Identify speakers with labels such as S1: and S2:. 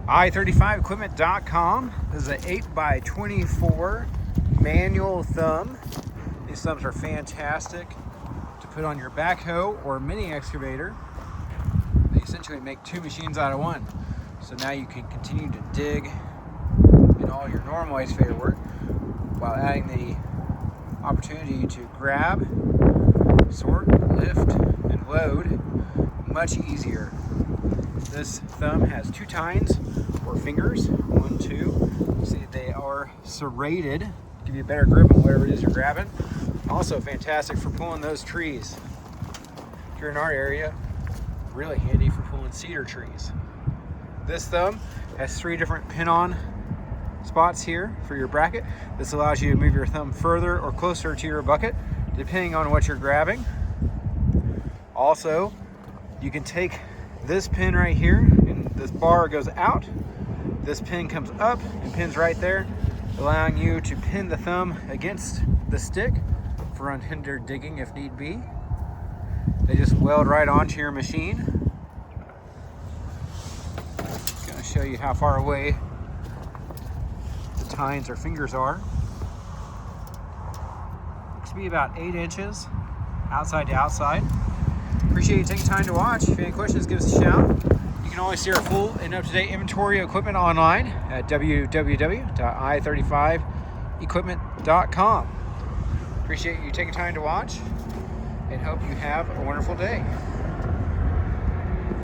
S1: i35equipment.com. This is an 8x24 manual thumb. These thumbs are fantastic to put on your backhoe or mini excavator. They essentially make two machines out of one. So now you can continue to dig in all your normal excavator work while adding the opportunity to grab, sort, lift, and load much easier. This thumb has two tines or fingers, 1, 2. See, they are serrated, give you a better grip on whatever it is you're grabbing. Also fantastic for pulling those trees. If you're in our area, really handy for pulling cedar trees. This thumb has 3 different pin-on spots here for your bracket. This allows you to move your thumb further or closer to your bucket, depending on what you're grabbing. Also, you can take this pin right here, and this bar goes out. This pin comes up and pins right there, allowing you to pin the thumb against the stick for unhindered digging if need be. They just weld right onto your machine. I'm going to show you how far away the tines or fingers are. Looks to be about 8 inches outside to outside. Appreciate you taking time to watch. If you have any questions, give us a shout. You can always see our full and up-to-date inventory of equipment online at www.i35equipment.com. Appreciate you taking time to watch and hope you have a wonderful day.